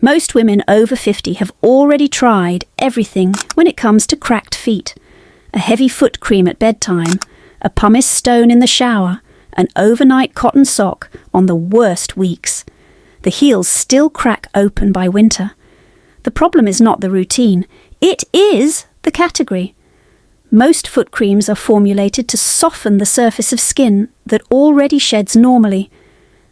Most women over 50 have already tried everything when it comes to cracked feet. A heavy foot cream at bedtime, a pumice stone in the shower, an overnight cotton sock on the worst weeks. The heels still crack open by winter. The problem is not the routine, it is the category. Most foot creams are formulated to soften the surface of skin that already sheds normally.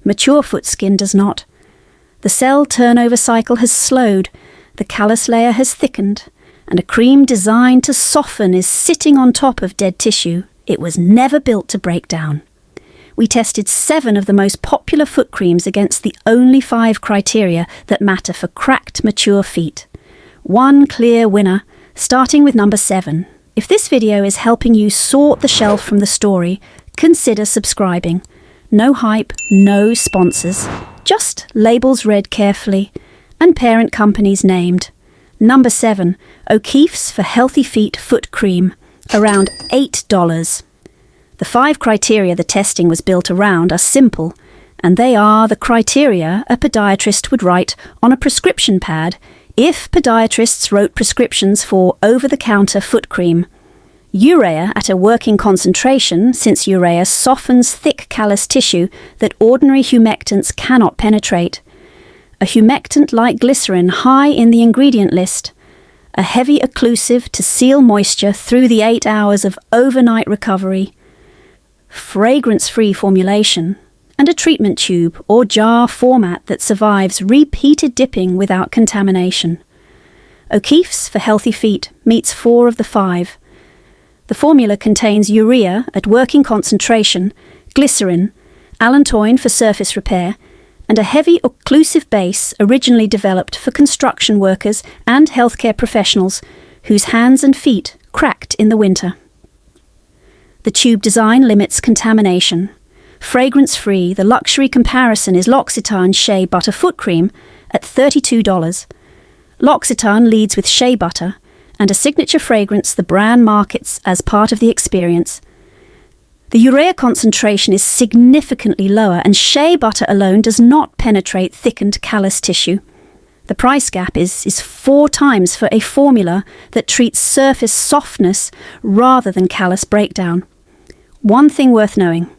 Mature foot skin does not. The cell turnover cycle has slowed, the callus layer has thickened, and a cream designed to soften is sitting on top of dead tissue it was never built to break down. We tested 7 of the most popular foot creams against the only 5 criteria that matter for cracked, mature feet. One clear winner, starting with number 7. If this video is helping you sort the shelf from the story, consider subscribing. No hype, no sponsors, just labels read carefully and parent companies named. Number 7, O'Keeffe's for Healthy Feet Foot Cream, around $8. The 5 criteria the testing was built around are simple, and they are the criteria a podiatrist would write on a prescription pad if podiatrists wrote prescriptions for over-the-counter foot cream. Urea at a working concentration, since urea softens thick callus tissue that ordinary humectants cannot penetrate. A humectant like glycerin high in the ingredient list. A heavy occlusive to seal moisture through the 8 hours of overnight recovery. Fragrance-free formulation, and a treatment tube or jar format that survives repeated dipping without contamination. O'Keeffe's for Healthy Feet meets 4 of the 5. The formula contains urea at working concentration, glycerin, allantoin for surface repair, and a heavy occlusive base originally developed for construction workers and healthcare professionals whose hands and feet cracked in the winter. The tube design limits contamination. Fragrance-free, the luxury comparison is L'Occitane Shea Butter Foot Cream at $32. L'Occitane leads with shea butter, and a signature fragrance the brand markets as part of the experience. The urea concentration is significantly lower, and shea butter alone does not penetrate thickened callus tissue. The price gap is 4 times for a formula that treats surface softness rather than callus breakdown. One thing worth knowing.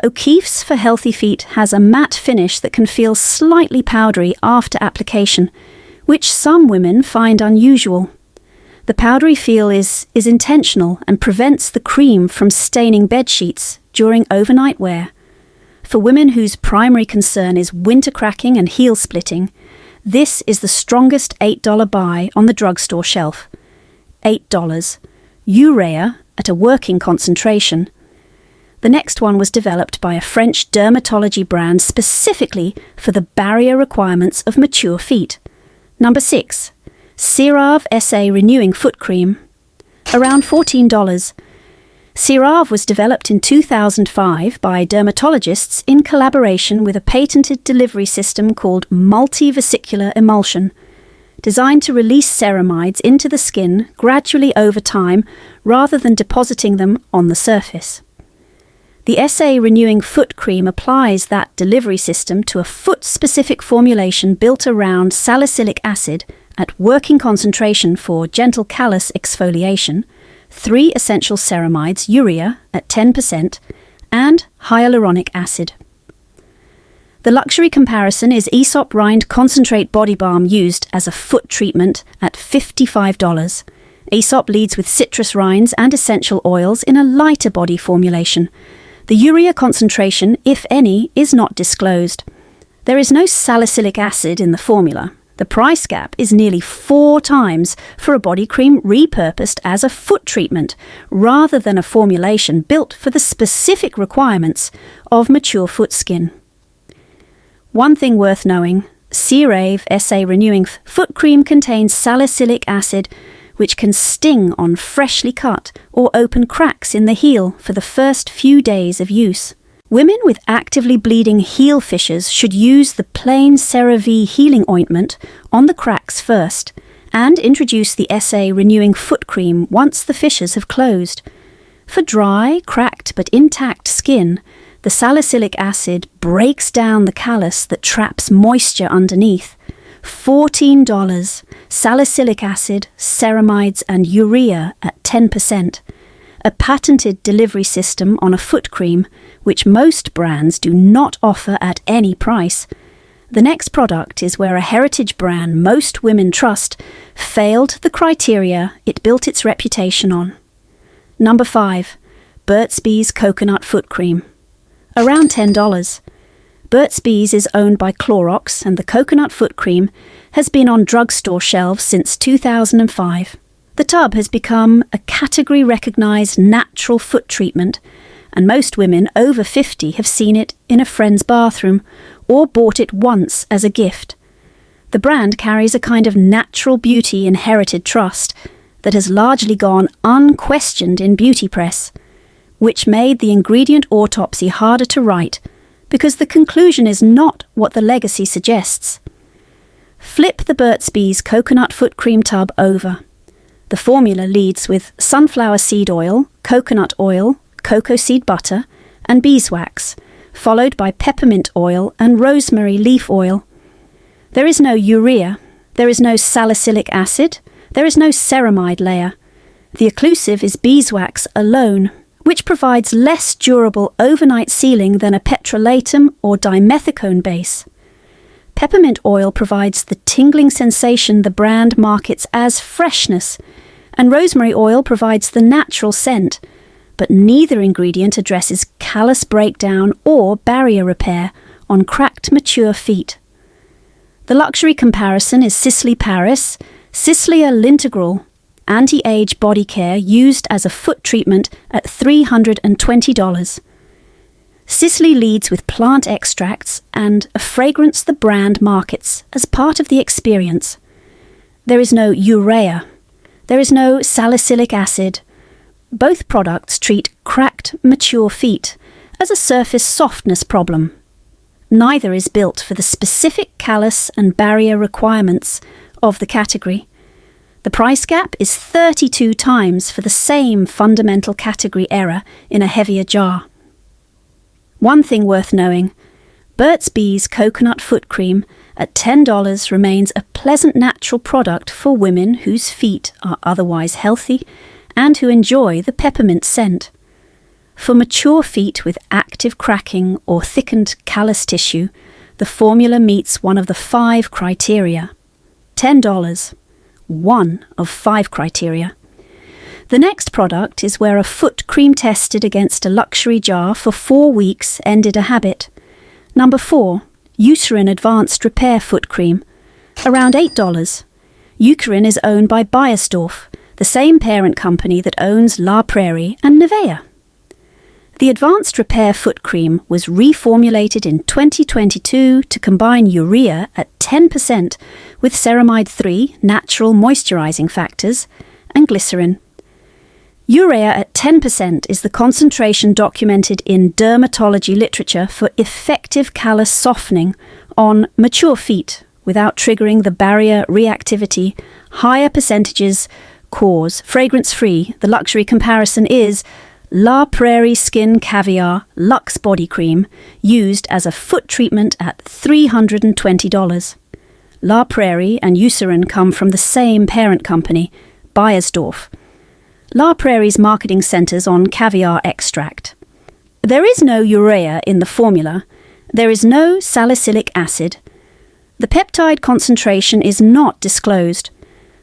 O'Keeffe's for Healthy Feet has a matte finish that can feel slightly powdery after application, which some women find unusual. The powdery feel is intentional and prevents the cream from staining bed sheets during overnight wear. For women whose primary concern is winter cracking and heel splitting, this is the strongest $8 buy on the drugstore shelf. $8. Urea at a working concentration. The next one was developed by a French dermatology brand specifically for the barrier requirements of mature feet. Number 6. CeraVe SA Renewing Foot Cream, around $14. CeraVe was developed in 2005 by dermatologists in collaboration with a patented delivery system called multivesicular emulsion, designed to release ceramides into the skin gradually over time rather than depositing them on the surface. The SA Renewing Foot Cream applies that delivery system to a foot-specific formulation built around salicylic acid at working concentration for gentle callus exfoliation, 3 essential ceramides, urea at 10%, and hyaluronic acid. The luxury comparison is Aesop Rind Concentrate Body Balm used as a foot treatment at $55. Aesop leads with citrus rinds and essential oils in a lighter body formulation. The urea concentration, if any, is not disclosed. There is no salicylic acid in the formula. The price gap is nearly 4 times for a body cream repurposed as a foot treatment rather than a formulation built for the specific requirements of mature foot skin. One thing worth knowing, CeraVe SA Renewing Foot Cream contains salicylic acid, which can sting on freshly cut or open cracks in the heel for the first few days of use. Women with actively bleeding heel fissures should use the plain CeraVe healing ointment on the cracks first and introduce the SA Renewing Foot Cream once the fissures have closed. For dry, cracked but intact skin, the salicylic acid breaks down the callus that traps moisture underneath. $14, salicylic acid, ceramides and urea at 10%, a patented delivery system on a foot cream which most brands do not offer at any price. The next product is where a heritage brand most women trust failed the criteria it built its reputation on. Number 5. Burt's Bees Coconut Foot Cream. Around $10. Burt's Bees is owned by Clorox, and the coconut foot cream has been on drugstore shelves since 2005. The tub has become a category-recognised natural foot treatment, and most women over 50 have seen it in a friend's bathroom or bought it once as a gift. The brand carries a kind of natural beauty inherited trust that has largely gone unquestioned in beauty press, which made the ingredient autopsy harder to write because the conclusion is not what the legacy suggests. Flip the Burt's Bees coconut foot cream tub over. The formula leads with sunflower seed oil, cocoa seed butter, and beeswax, followed by peppermint oil and rosemary leaf oil. There is no urea, there is no salicylic acid, there is no ceramide layer. The occlusive is beeswax alone, which provides less durable overnight sealing than a petrolatum or dimethicone base. Peppermint oil provides the tingling sensation the brand markets as freshness, and rosemary oil provides the natural scent, but neither ingredient addresses callus breakdown or barrier repair on cracked mature feet. The luxury comparison is Sisley Paris, Sislia Lintegral, anti-age body care used as a foot treatment at $320. Sisley leads with plant extracts and a fragrance the brand markets as part of the experience. There is no urea. There is no salicylic acid. Both products treat cracked, mature feet as a surface softness problem. Neither is built for the specific callus and barrier requirements of the category. The price gap is 32 times for the same fundamental category error in a heavier jar. One thing worth knowing, Burt's Bees Coconut Foot Cream at $10 remains a pleasant natural product for women whose feet are otherwise healthy and who enjoy the peppermint scent. For mature feet with active cracking or thickened callus tissue, the formula meets one of the 5 criteria. $10. One of 5 criteria. The next product is where a foot cream tested against a luxury jar for 4 weeks ended a habit. Number 4. Eucerin Advanced Repair Foot Cream. Around $8. Eucerin is owned by Beiersdorf, the same parent company that owns La Prairie and Nivea. The Advanced Repair Foot Cream was reformulated in 2022 to combine urea at 10% with ceramide 3 natural moisturizing factors and glycerin. Urea at 10% is the concentration documented in dermatology literature for effective callus softening on mature feet without triggering the barrier reactivity. Higher percentages cause fragrance-free. The luxury comparison is La Prairie Skin Caviar Luxe Body Cream, used as a foot treatment at $320. La Prairie and Eucerin come from the same parent company, Beiersdorf. La Prairie's marketing centres on caviar extract. There is no urea in the formula. There is no salicylic acid. The peptide concentration is not disclosed.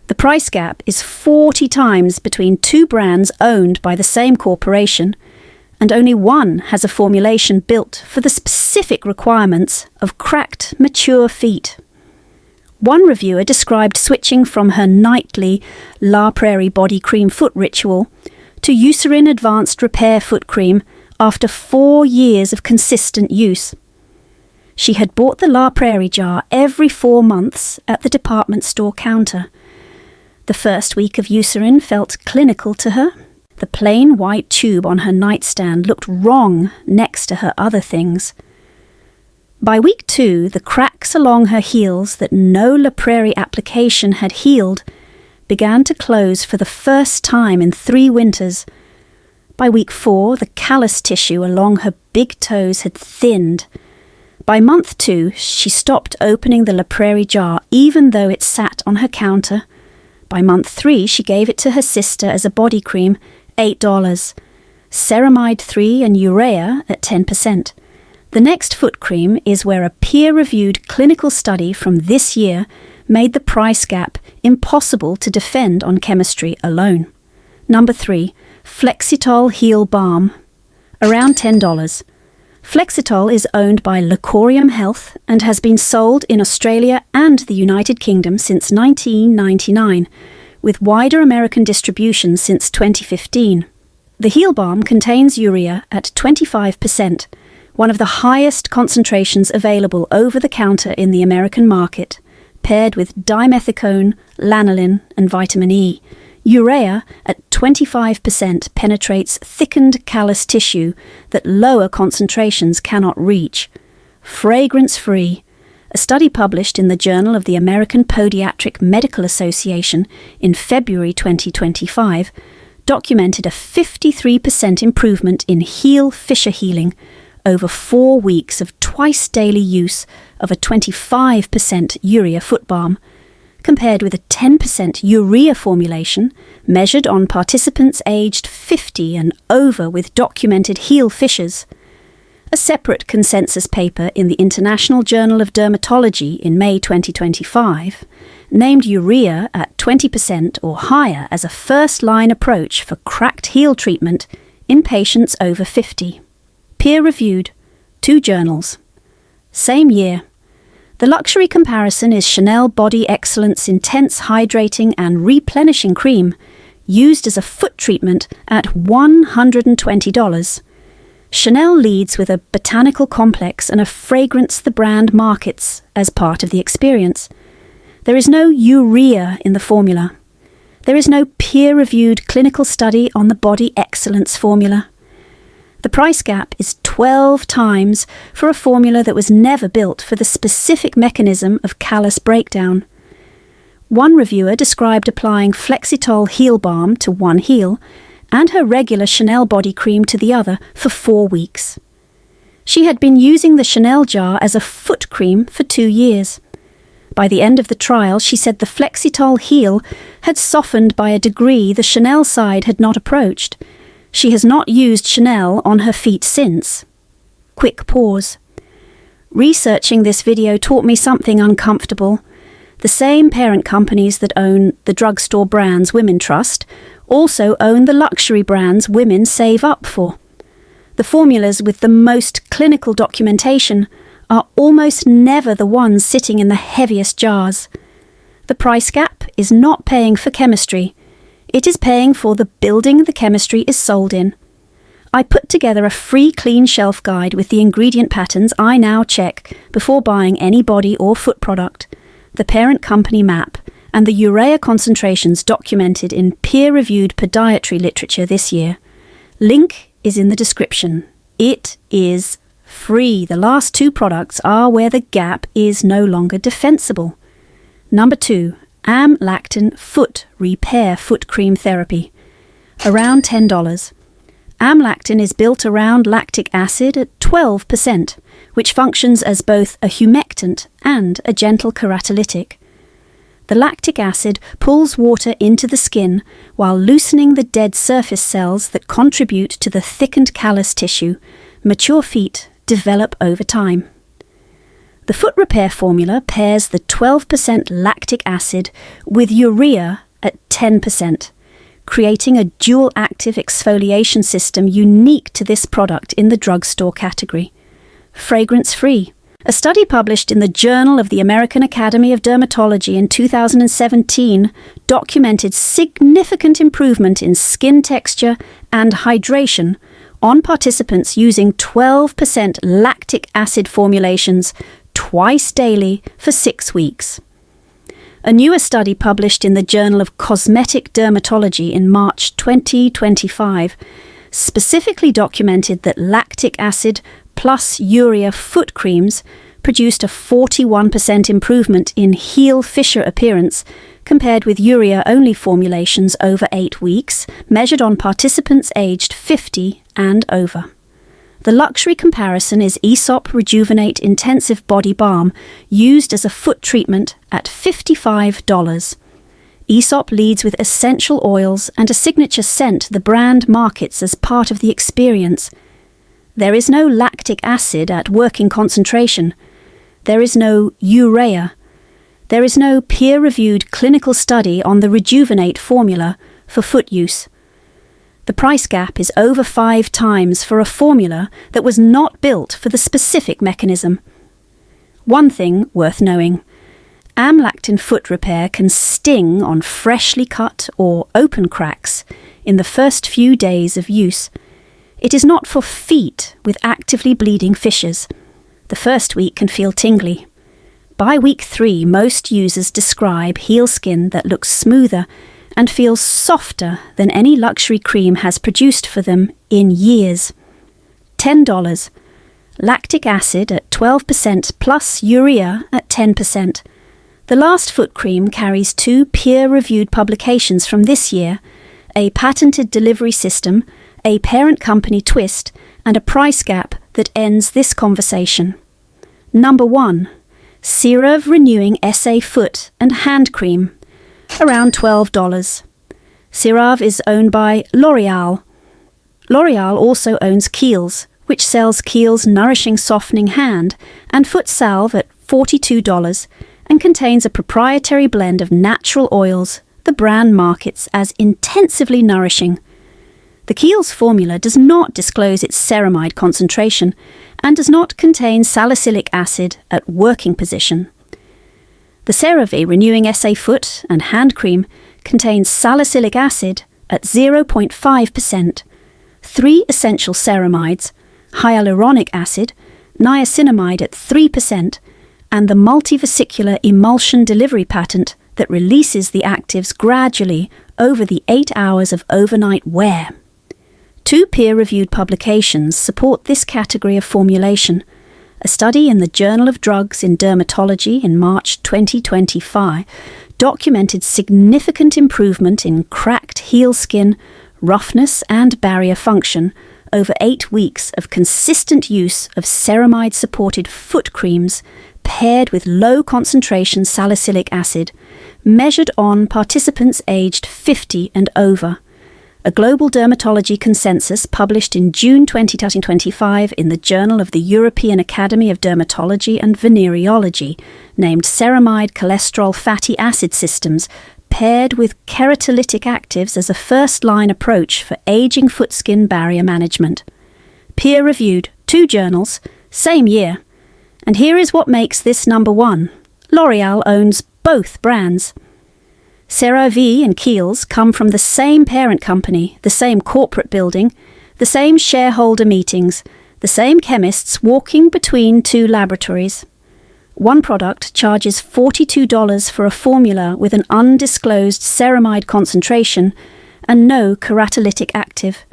The price gap is 40 times between 2 brands owned by the same corporation, and only one has a formulation built for the specific requirements of cracked, mature feet. One reviewer described switching from her nightly La Prairie body cream foot ritual to Eucerin Advanced Repair Foot Cream after 4 years of consistent use. She had bought the La Prairie jar every 4 months at the department store counter. The first week of Eucerin felt clinical to her. The plain white tube on her nightstand looked wrong next to her other things. By week 2, the cracks along her heels that no La Prairie application had healed began to close for the first time in 3 winters. By week 4, the callus tissue along her big toes had thinned. By month 2, she stopped opening the La Prairie jar even though it sat on her counter. By month 3, she gave it to her sister as a body cream, $8. Ceramide 3 and urea at 10%. The next foot cream is where a peer-reviewed clinical study from this year made the price gap impossible to defend on chemistry alone. Number 3, Flexitol Heel Balm, around $10. Flexitol is owned by Lecorium Health and has been sold in Australia and the United Kingdom since 1999, with wider American distribution since 2015. The heel balm contains urea at 25%, one of the highest concentrations available over the counter in the American market, paired with dimethicone, lanolin, and vitamin E. Urea at 25% penetrates thickened callus tissue that lower concentrations cannot reach. Fragrance-free. A study published in the Journal of the American Podiatric Medical Association in February 2025 documented a 53% improvement in heel fissure healing over 4 weeks of twice-daily use of a 25% urea foot balm, compared with a 10% urea formulation measured on participants aged 50 and over with documented heel fissures. A separate consensus paper in the International Journal of Dermatology in May 2025 named urea at 20% or higher as a first-line approach for cracked heel treatment in patients over 50. Peer-reviewed, 2 journals. Same year. The luxury comparison is Chanel Body Excellence Intense Hydrating and Replenishing Cream, used as a foot treatment at $120. Chanel leads with a botanical complex and a fragrance the brand markets as part of the experience. There is no urea in the formula. There is no peer-reviewed clinical study on the Body Excellence formula. The price gap is 12 times for a formula that was never built for the specific mechanism of callus breakdown. One reviewer described applying Flexitol heel balm to one heel and her regular Chanel body cream to the other for 4 weeks. She had been using the Chanel jar as a foot cream for 2 years. By the end of the trial, she said the Flexitol heel had softened by a degree the Chanel side had not approached. She has not used Chanel on her feet since. Quick pause. Researching this video taught me something uncomfortable. The same parent companies that own the drugstore brands Women Trust also own the luxury brands women save up for. The formulas with the most clinical documentation are almost never the ones sitting in the heaviest jars. The price gap is not paying for chemistry. It is paying for the building the chemistry is sold in. I put together a free clean shelf guide with the ingredient patterns I now check before buying any body or foot product, the parent company map, and the urea concentrations documented in peer-reviewed podiatry literature this year. Link is in the description. It is free. The last 2 products are where the gap is no longer defensible. Number 2. Amlactin Foot Repair Foot Cream Therapy, around $10. Amlactin is built around lactic acid at 12%, which functions as both a humectant and a gentle keratolytic. The lactic acid pulls water into the skin while loosening the dead surface cells that contribute to the thickened callus tissue. Mature feet develop over time. The foot repair formula pairs the 12% lactic acid with urea at 10%, creating a dual-active exfoliation system unique to this product in the drugstore category. Fragrance-free. A study published in the Journal of the American Academy of Dermatology in 2017 documented significant improvement in skin texture and hydration on participants using 12% lactic acid formulations twice daily for 6 weeks. A newer study published in the Journal of Cosmetic Dermatology in March 2025 specifically documented that lactic acid plus urea foot creams produced a 41% improvement in heel fissure appearance compared with urea-only formulations over 8 weeks, measured on participants aged 50 and over. The luxury comparison is Aesop Rejuvenate Intensive Body Balm, used as a foot treatment at $55. Aesop leads with essential oils and a signature scent the brand markets as part of the experience. There is no lactic acid at working concentration. There is no urea. There is no peer-reviewed clinical study on the Rejuvenate formula for foot use. The price gap is over 5 times for a formula that was not built for the specific mechanism. One thing worth knowing: amlactin foot repair can sting on freshly cut or open cracks in the first few days of use. It is not for feet with actively bleeding fissures. The first week can feel tingly. By week 3, most users describe heel skin that looks smoother and feels softer than any luxury cream has produced for them in years. $10. Lactic acid at 12% plus urea at 10%. The last foot cream carries 2 peer-reviewed publications from this year, a patented delivery system, a parent company twist, and a price gap that ends this conversation. Number 1. CeraVe Renewing SA Foot and Hand Cream, around $12. CeraVe is owned by L'Oreal. L'Oreal also owns Kiehl's, which sells Kiehl's Nourishing Softening Hand and Foot Salve at $42 and contains a proprietary blend of natural oils the brand markets as intensively nourishing. The Kiehl's formula does not disclose its ceramide concentration and does not contain salicylic acid at working position. The CeraVe Renewing SA Foot and Hand Cream contains salicylic acid at 0.5%, 3 essential ceramides, hyaluronic acid, niacinamide at 3%, and the multivesicular emulsion delivery patent that releases the actives gradually over the 8 hours of overnight wear. 2 peer-reviewed publications support this category of formulation. A study in the Journal of Drugs in Dermatology in March 2025 documented significant improvement in cracked heel skin, roughness and barrier function over 8 weeks of consistent use of ceramide-supported foot creams paired with low-concentration salicylic acid, measured on participants aged 50 and over. A global dermatology consensus published in June 2025 in the Journal of the European Academy of Dermatology and Venereology, named ceramide cholesterol fatty acid systems paired with keratolytic actives as a first-line approach for aging foot skin barrier management. Peer-reviewed, 2 journals, same year. And here is what makes this number 1. L'Oreal owns both brands. CeraVe and Kiehl's come from the same parent company, the same corporate building, the same shareholder meetings, the same chemists walking between 2 laboratories. One product charges $42 for a formula with an undisclosed ceramide concentration and no keratolytic active.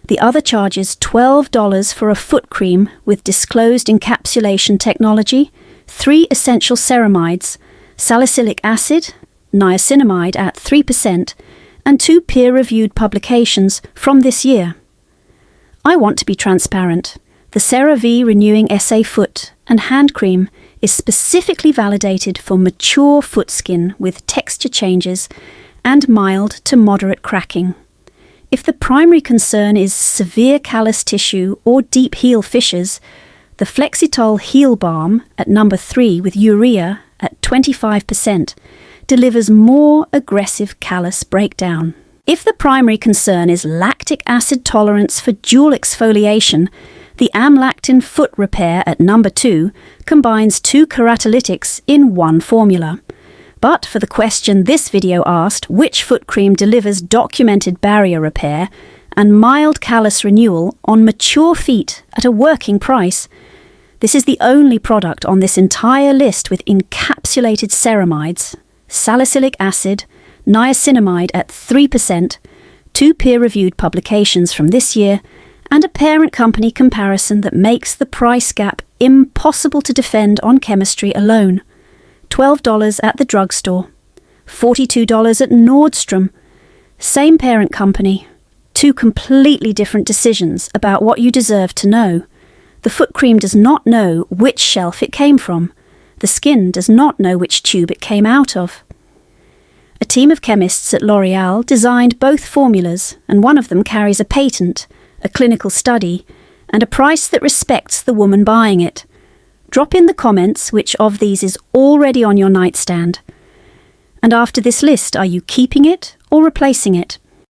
The other charges $12 for a foot cream with disclosed encapsulation technology, 3 essential ceramides, salicylic acid, niacinamide at 3%, and 2 peer-reviewed publications from this year. I want to be transparent. The CeraVe Renewing SA Foot and Hand Cream is specifically validated for mature foot skin with texture changes and mild to moderate cracking. If the primary concern is severe callus tissue or deep heel fissures, the Flexitol Heel Balm at number 3 with urea at 25% delivers more aggressive callus breakdown. If the primary concern is lactic acid tolerance for dual exfoliation, the amlactin foot repair at number 2 combines 2 keratolytics in one formula. But for the question this video asked, which foot cream delivers documented barrier repair and mild callus renewal on mature feet at a working price, this is the only product on this entire list with encapsulated ceramides, salicylic acid, niacinamide at 3%, 2 peer-reviewed publications from this year, and a parent company comparison that makes the price gap impossible to defend on chemistry alone. $12 at the drugstore, $42 at Nordstrom. Same parent company, Two completely different decisions about what you deserve to know. The foot cream does not know which shelf it came from. The skin does not know which tube it came out of. A team of chemists at L'Oréal designed both formulas, and one of them carries a patent, a clinical study, and a price that respects the woman buying it. Drop in the comments which of these is already on your nightstand. And after this list, are you keeping it or replacing it?